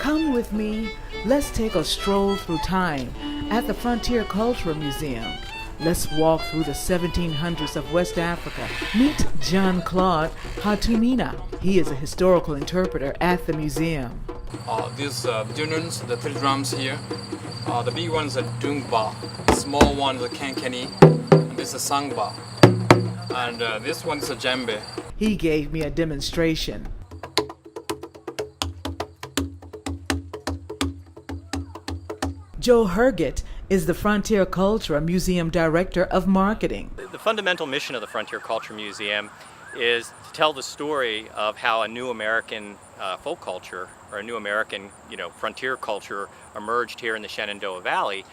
Come with me. Let's take a stroll through time at the Frontier Cultural Museum. Let's walk through the 1700s of West Africa. Meet John Claude Hatumina. He is a historical interpreter at the museum. These dunans, the three drums here, the big ones are dungba, the small ones are kankani, and this is sangba, and this one is a djembe. He gave me a demonstration. Joe Herget is the Frontier Culture Museum Director of Marketing. The fundamental mission of the Frontier Culture Museum is to tell the story of how a new American folk culture, or a new American, frontier culture emerged here in the Shenandoah Valley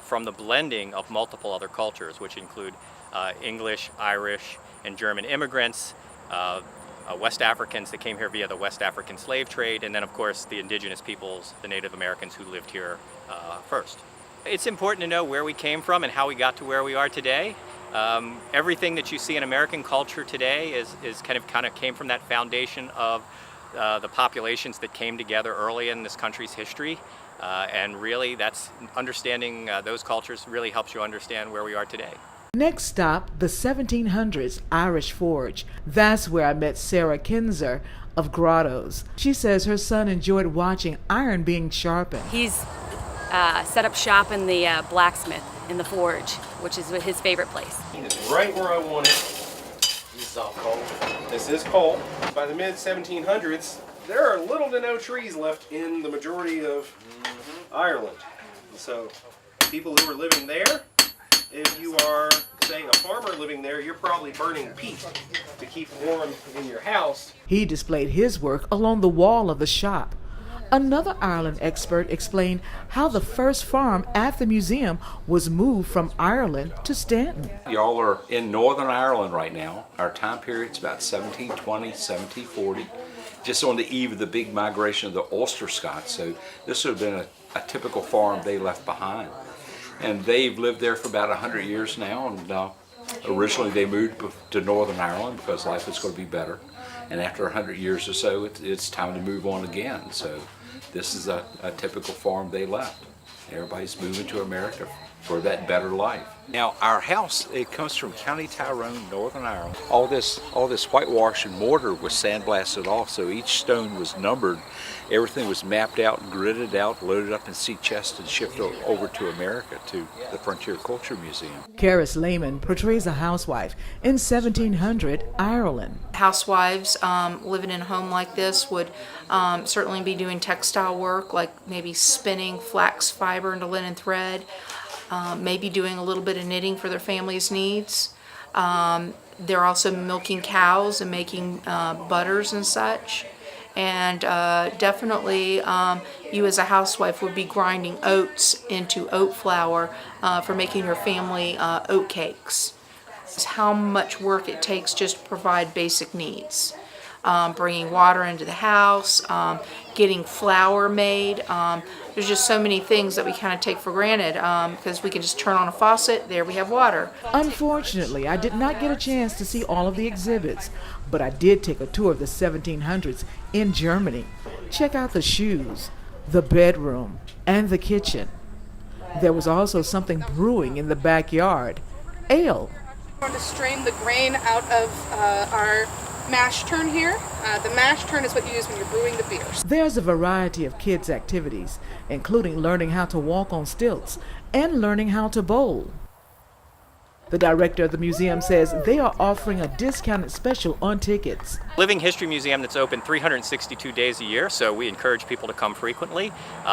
from the blending of multiple other cultures, which include English, Irish, and German immigrants, West Africans that came here via the West African slave trade, and then of course the indigenous peoples, the Native Americans who lived here first. It's important to know where we came from and how we got to where we are today. Everything that you see in American culture today is kind of came from that foundation of the populations that came together early in this country's history. And really that's understanding those cultures really helps you understand where we are today. Next stop, the 1700s Irish Forge. That's where I met Sarah Kinzer of Grottos. She says her son enjoyed watching iron being sharpened. He's set up shop in the blacksmith in the forge, which is his favorite place. It's right where I want it. This is all coal. This is coal. By the mid-1700s, there are little to no trees left in the majority of Ireland. So people who were living there, if you are, say, a farmer living there, you're probably burning peat to keep warm in your house. He displayed his work along the wall of the shop. Another Ireland expert explained how the first farm at the museum was moved from Ireland to Stanton. Y'all are in Northern Ireland right now. Our time period's about 1720, 1740, just on the eve of the big migration of the Ulster Scots. So this would have been a typical farm they left behind. And they've lived there for about 100 years now, and originally they moved to Northern Ireland because life was going to be better. And after 100 years or so, it's time to move on again. So this is a typical farm they left. Everybody's moving to America for that better life. Now our house, it comes from County Tyrone, Northern Ireland. All this whitewash and mortar was sandblasted off, so each stone was numbered. Everything was mapped out and gridded out, loaded up in sea chests and shipped over to America, to the Frontier Culture Museum. Caris Lehman portrays a housewife in 1700 Ireland. Housewives living in a home like this would certainly be doing textile work, like maybe spinning flax fiber into linen thread, maybe doing a little bit of knitting for their family's needs. They're also milking cows and making butters and such. And definitely you as a housewife would be grinding oats into oat flour for making your family oat cakes. It's how much work it takes just to provide basic needs. Bringing water into the house, getting flour made. There's just so many things that we kind of take for granted because we can just turn on a faucet, there we have water. Unfortunately, I did not get a chance to see all of the exhibits, but I did take a tour of the 1700s in Germany. Check out the shoes, the bedroom, and the kitchen. There was also something brewing in the backyard, ale. We're going to strain the grain out of our mash tun here. The mash tun is what you use when you're brewing the beers. There's a variety of kids' activities, including learning how to walk on stilts and learning how to bowl. The director of the museum says they are offering a discounted special on tickets. Living History Museum that's open 362 days a year, so we encourage people to come frequently.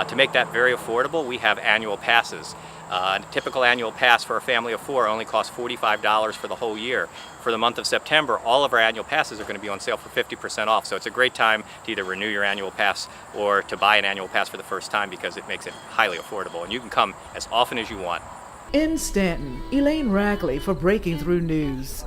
To make that very affordable, we have annual passes. A typical annual pass for a family of 4 only costs $45 for the whole year. For the month of September, all of our annual passes are going to be on sale for 50% off, so it's a great time to either renew your annual pass or to buy an annual pass for the first time because it makes it highly affordable, and you can come as often as you want. In Stanton, Elaine Rackley for Breaking Through News.